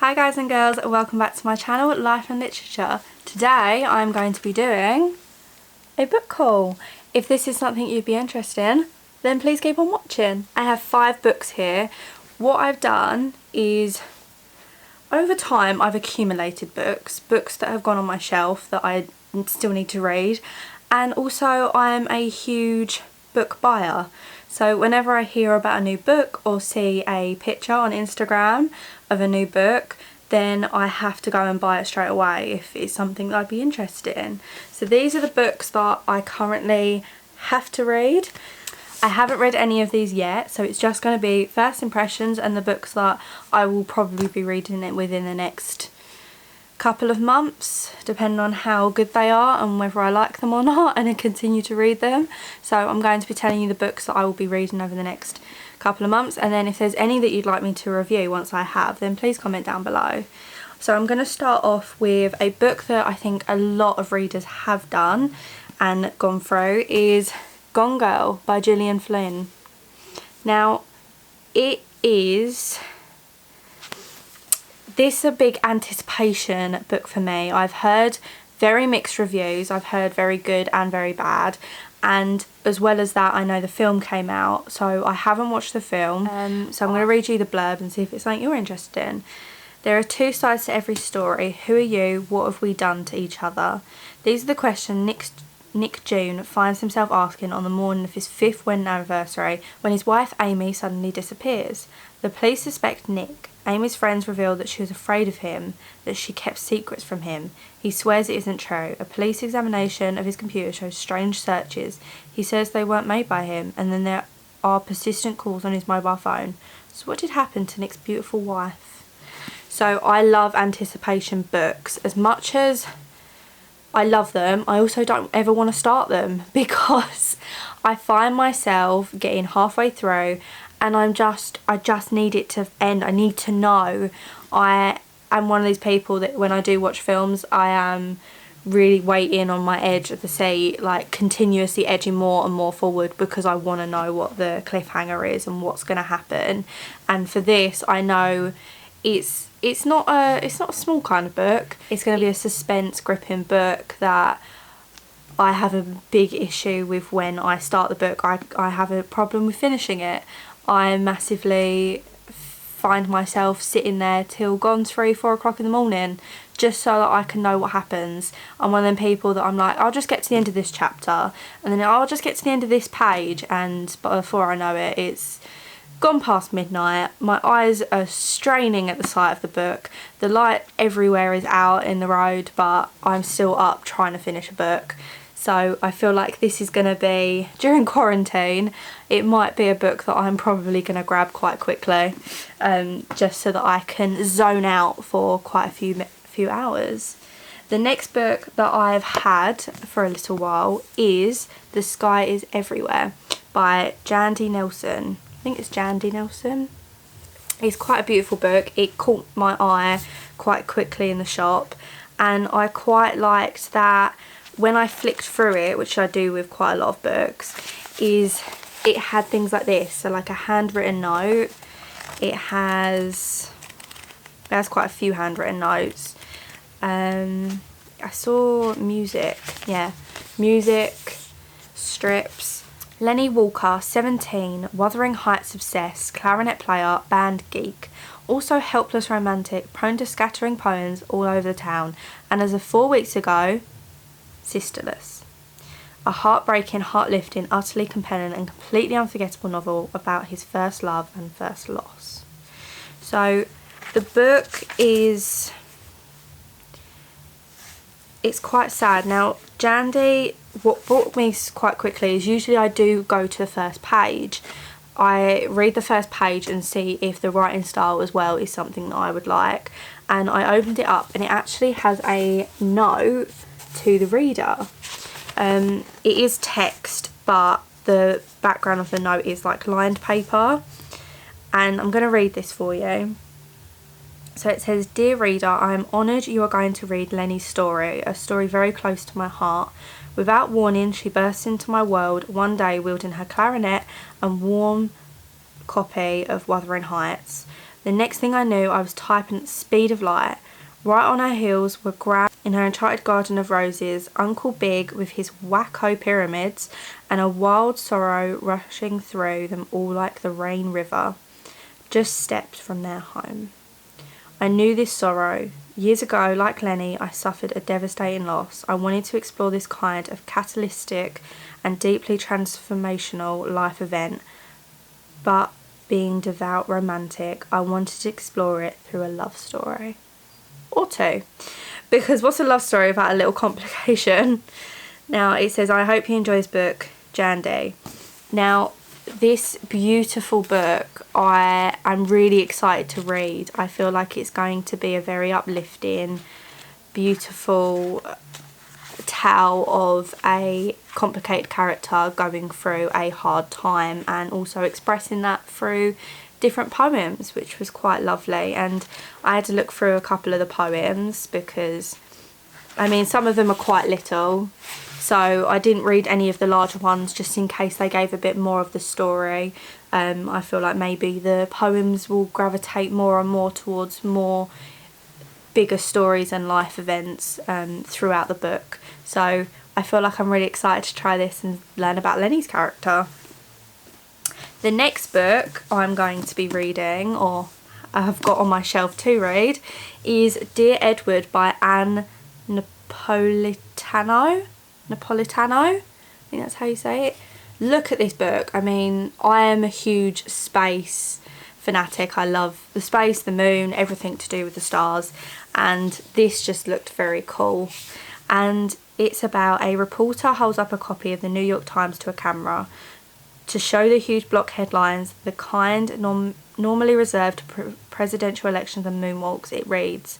Hi guys and girls, welcome back to my channel, Life and Literature. Today I'm going to be doing a book haul. If this is something you'd be interested in, then please keep on watching. I have 5 books here. What I've done is, over time I've accumulated books that have gone on my shelf that I still need to read, and also I'm a huge book buyer. So whenever I hear about a new book or see a picture on Instagram of a new book, then I have to go and buy it straight away if it's something that I'd be interested in. So these are the books that I currently have to read. I haven't read any of these yet, so it's just going to be first impressions and the books that I will probably be reading it within the next couple of months, depending on how good they are and whether I like them or not, and I continue to read them. So I'm going to be telling you the books that I will be reading over the next couple of months, and then if there's any that you'd like me to review once I have, then please comment down below. So I'm going to start off with a book that I think a lot of readers have done and gone through, is Gone Girl by Gillian Flynn. Now this is a big anticipation book for me. I've heard very mixed reviews. I've heard very good and very bad, and as well as that I know the film came out, so I haven't watched the film, so I'm going to read you the blurb and see if it's something you're interested in. There are 2 sides to every story. Who are you? What have we done to each other? These are the questions Nick June finds himself asking on the morning of his 5th wedding anniversary when his wife Amy suddenly disappears. The police suspect Nick. Amy's friends reveal that she was afraid of him, that she kept secrets from him. He swears it isn't true. A police examination of his computer shows strange searches. He says they weren't made by him, and then there are persistent calls on his mobile phone. So what did happen to Nick's beautiful wife? So I love anticipation books. As much as I love them, I also don't ever want to start them, because I find myself getting halfway through and I just need it to end. I need to know. I am one of these people that when I do watch films, I am really waiting on my edge of the seat, like continuously edging more and more forward, because I want to know what the cliffhanger is and what's going to happen. And for this, I know it's not a small kind of book. It's going to be a suspense gripping book that I have a big issue with. When I start the book, I have a problem with finishing it. I massively find myself sitting there till gone 3-4 o'clock in the morning just so that I can know what happens. I'm one of them people that I'm like, I'll just get to the end of this chapter and then I'll just get to the end of this page, and before I know it, it's gone past midnight. My eyes are straining at the sight of the book. The light everywhere is out in the road, but I'm still up trying to finish a book. So I feel like this is going to be, during quarantine, it might be a book that I'm probably going to grab quite quickly, just so that I can zone out for quite a few hours. The next book that I've had for a little while is The Sky is Everywhere by Jandy Nelson. I think it's Jandy Nelson. It's quite a beautiful book. It caught my eye quite quickly in the shop, and I quite liked that when I flicked through it, which I do with quite a lot of books, is it had things like this. So like a handwritten note. It has quite a few handwritten notes. I saw music. Yeah, music, strips. Lenny Walker, 17, Wuthering Heights obsessed, clarinet player, band geek. Also helpless romantic, prone to scattering poems all over the town. And as of 4 weeks ago, sisterless. A heartbreaking, heart-lifting, utterly compelling and completely unforgettable novel about his first love and first loss. So the book is, it's quite sad. Now Jandy, what brought me quite quickly is usually I do go to the first page. I read the first page and see if the writing style as well is something that I would like, and I opened it up and it actually has a note to the reader. It is text, but the background of the note is like lined paper, and I'm going to read this for you. So it says, "Dear reader, I am honoured you are going to read Lenny's story, a story very close to my heart. Without warning, she burst into my world one day wielding her clarinet and warm copy of Wuthering Heights. The next thing I knew, I was typing at the speed of light. Right on her heels were Grab in her enchanted garden of roses, Uncle Big with his wacko pyramids, and a wild sorrow rushing through them all like the Rain River, just steps from their home. I knew this sorrow. Years ago, like Lenny, I suffered a devastating loss. I wanted to explore this kind of catalytic and deeply transformational life event, but being devout romantic, I wanted to explore it through a love story. Or two. Because what's a love story without a little complication? Now, it says, I hope you enjoy this book, Jandy. Now, this beautiful book, I'm really excited to read. I feel like it's going to be a very uplifting, beautiful tale of a complicated character going through a hard time and also expressing that through different poems, which was quite lovely. And I had to look through a couple of the poems because, I mean, some of them are quite little, so I didn't read any of the larger ones just in case they gave a bit more of the story. I feel like maybe the poems will gravitate more and more towards more bigger stories and life events throughout the book. So I feel like I'm really excited to try this and learn about Lenny's character. The next book I'm going to be reading, or I've got on my shelf to read, is Dear Edward by Anne Napolitano. I think that's how you say it. Look at this book. I mean, I am a huge space fanatic. I love the space, the moon, everything to do with the stars, and this just looked very cool. And it's about a reporter holds up a copy of the New York Times to a camera to show the huge block headlines, the kind normally reserved to presidential elections and moonwalks. It reads,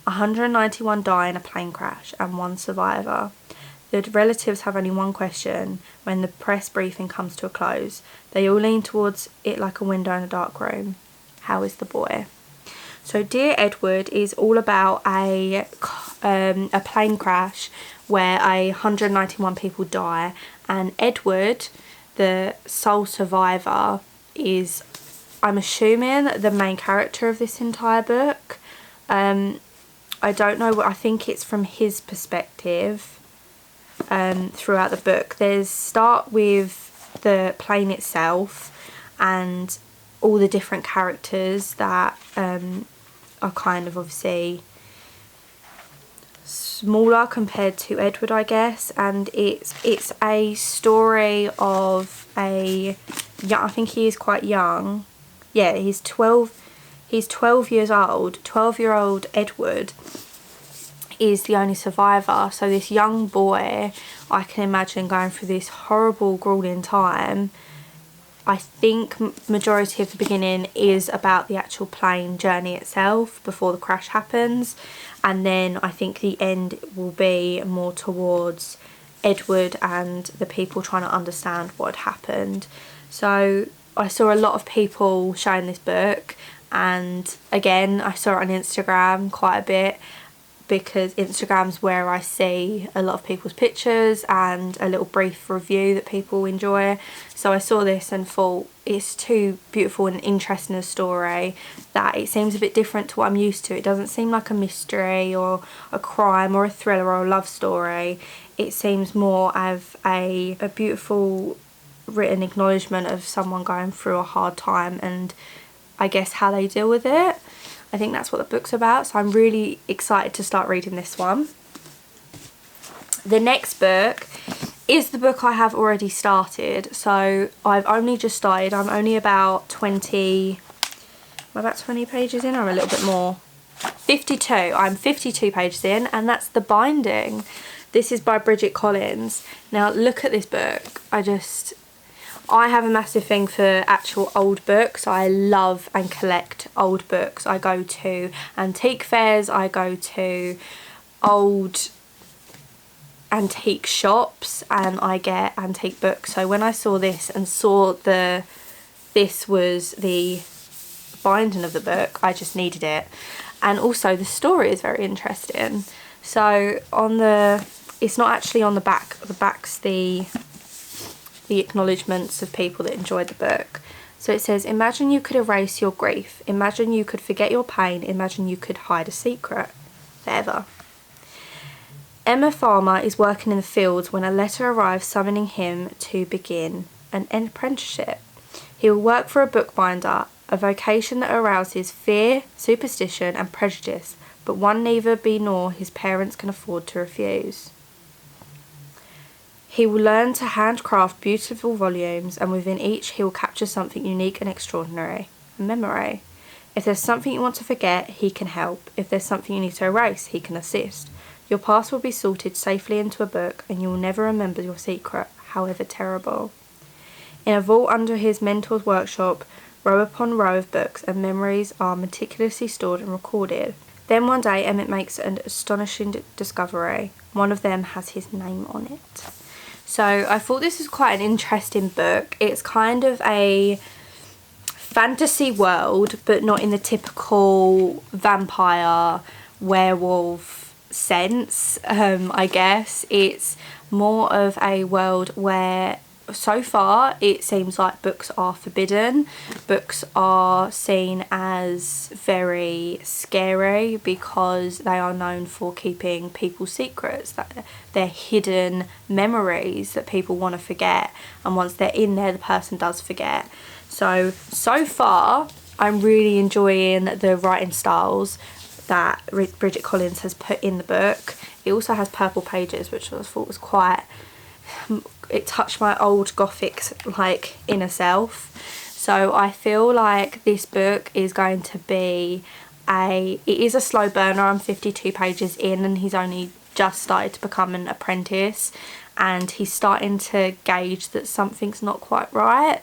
191 die in a plane crash and 1 survivor. The relatives have only one question when the press briefing comes to a close. They all lean towards it like a window in a dark room. How is the boy? So Dear Edward is all about a plane crash where 191 people die, and Edward, the sole survivor, is, I'm assuming, the main character of this entire book. I don't know, I think it's from his perspective throughout the book. There's start with the plane itself and all the different characters that are kind of obviously smaller compared to Edward, I guess, and it's a story of I think he is quite young. Yeah, he's 12 years old. 12-year-old Edward is the only survivor, so this young boy, I can imagine going through this horrible, grueling time. I think majority of the beginning is about the actual plane journey itself before the crash happens, and then I think the end will be more towards Edward and the people trying to understand what had happened. So I saw a lot of people showing this book, and again I saw it on Instagram quite a bit, because Instagram's where I see a lot of people's pictures and a little brief review that people enjoy. So I saw this and thought it's too beautiful and interesting a story that it seems a bit different to what I'm used to. It doesn't seem like a mystery or a crime or a thriller or a love story. It seems more of a beautiful written acknowledgement of someone going through a hard time and I guess how they deal with it. I think that's what the book's about, so I'm really excited to start reading this one. The next book is the book I have already started, so I've only just started. I'm only about 20 pages in, or a little bit more. 52. I'm 52 pages in, and that's The Binding. This is by Bridget Collins. Now look at this book. I have a massive thing for actual old books. I love and collect old books. I go to antique fairs, I go to old antique shops and I get antique books. So when I saw this and saw this was the binding of the book, I just needed it. And also the story is very interesting. So it's not actually on the back. The back's the acknowledgements of people that enjoyed the book. So it says, imagine you could erase your grief. Imagine you could forget your pain. Imagine you could hide a secret. Forever. Emma Farmer is working in the fields when a letter arrives summoning him to begin an apprenticeship. He will work for a bookbinder, a vocation that arouses fear, superstition and prejudice, but one neither he nor his parents can afford to refuse. He will learn to handcraft beautiful volumes, and within each he will capture something unique and extraordinary. A memory. If there's something you want to forget, he can help. If there's something you need to erase, he can assist. Your past will be sorted safely into a book, and you will never remember your secret, however terrible. In a vault under his mentor's workshop, row upon row of books and memories are meticulously stored and recorded. Then one day Emmett makes an astonishing discovery. One of them has his name on it. So I thought this was quite an interesting book. It's kind of a fantasy world, but not in the typical vampire, werewolf sense, I guess. It's more of a world where so far it seems like books are forbidden. Books are seen as very scary because they are known for keeping people's secrets, that they're hidden memories that people want to forget, and once they're in there the person does forget. So far I'm really enjoying the writing styles that Bridget Collins has put in the book. It also has purple pages, which I thought was quite, it touched my old gothic like inner self. So I feel like this book is going to be it is a slow burner. I'm 52 pages in and he's only just started to become an apprentice, and he's starting to gauge that something's not quite right,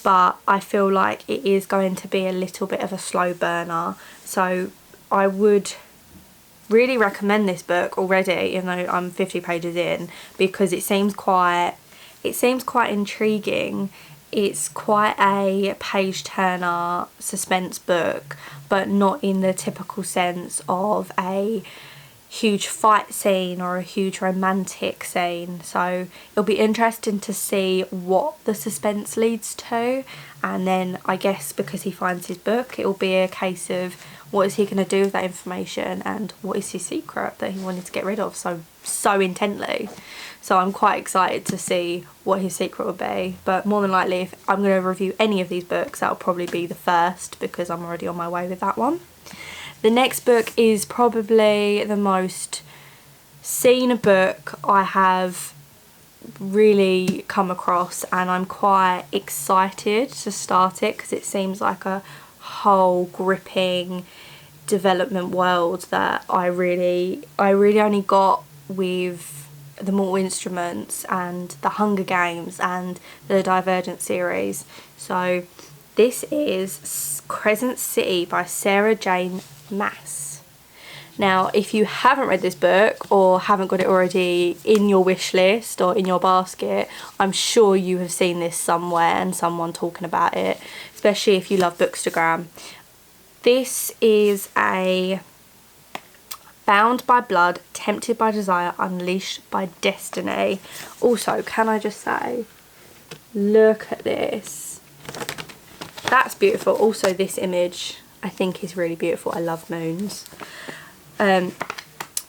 but I feel like it is going to be a little bit of a slow burner. So I would really recommend this book already, even though I'm 50 pages in, because it seems quite intriguing. It's quite a page turner suspense book, but not in the typical sense of a huge fight scene or a huge romantic scene. So it'll be interesting to see what the suspense leads to, and then I guess because he finds his book, it'll be a case of what is he going to do with that information, and what is his secret that he wanted to get rid of so intently. So I'm quite excited to see what his secret will be, but more than likely if I'm going to review any of these books, that'll probably be the first, because I'm already on my way with that one. The next book is probably the most seen book I have really come across, and I'm quite excited to start it because it seems like a whole gripping development world that I really only got with the Mortal Instruments and the Hunger Games and the Divergent series. So this is Crescent City by Sarah Jane Maas. Now, if you haven't read this book or haven't got it already in your wish list or in your basket, I'm sure you have seen this somewhere and someone talking about it, especially if you love Bookstagram. This is a bound by blood, tempted by desire, unleashed by destiny. Also, can I just say, look at this. That's beautiful. Also, this image I think is really beautiful. I love moons.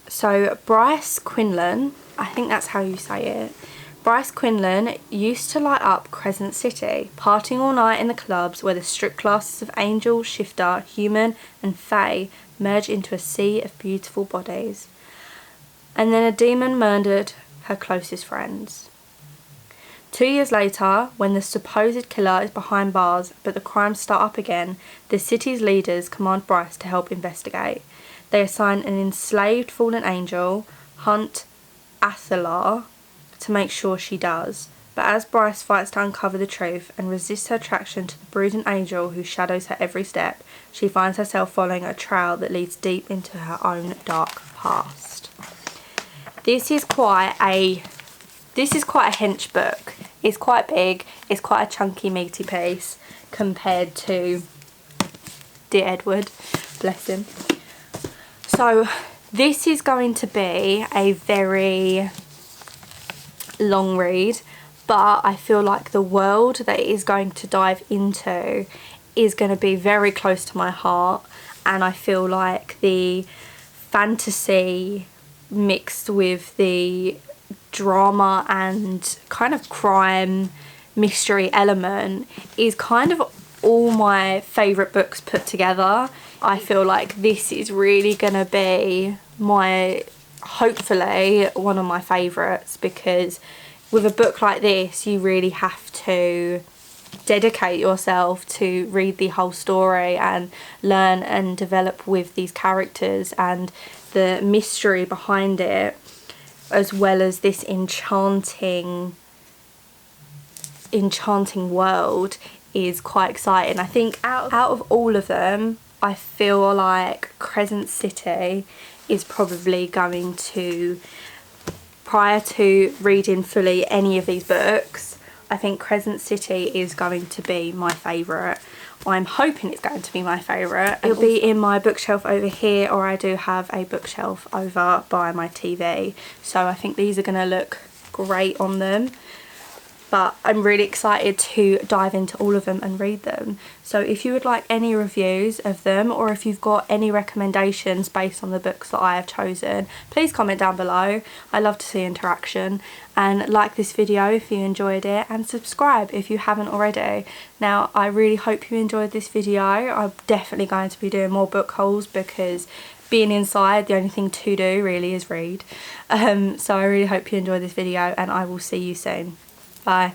So Bryce Quinlan, I think that's how you say it. Bryce Quinlan used to light up Crescent City, partying all night in the clubs where the strict classes of angel, shifter, human and fae merge into a sea of beautiful bodies. And then a demon murdered her closest friends. 2 years later, when the supposed killer is behind bars but the crimes start up again, the city's leaders command Bryce to help investigate. They assign an enslaved fallen angel, Hunt Athalar, to make sure she does. But as Bryce fights to uncover the truth and resists her attraction to the brooding angel who shadows her every step, she finds herself following a trail that leads deep into her own dark past. This is quite a hench book. It's quite big, it's quite a chunky meaty piece compared to Dear Edward, bless him. So this is going to be a very long read. but I feel like the world that it is going to dive into is going to be very close to my heart, and I feel like the fantasy mixed with the drama and kind of crime mystery element is kind of all my favourite books put together. I feel like this is really gonna be hopefully one of my favourites, because with a book like this you really have to dedicate yourself to read the whole story and learn and develop with these characters and the mystery behind it, as well as this enchanting world is quite exciting. I think out of all of them, I feel like Crescent City is probably going to, prior to reading fully any of these books, I think Crescent City is going to be my favourite. I'm hoping it's going to be my favourite. It'll be in my bookshelf over here, or I do have a bookshelf over by my TV. So I think these are going to look great on them. But I'm really excited to dive into all of them and read them. So if you would like any reviews of them, or if you've got any recommendations based on the books that I have chosen, please comment down below. I love to see interaction. And like this video if you enjoyed it, and subscribe if you haven't already. Now, I really hope you enjoyed this video. I'm definitely going to be doing more book hauls, because being inside, the only thing to do really is read. So I really hope you enjoyed this video, and I will see you soon. Bye.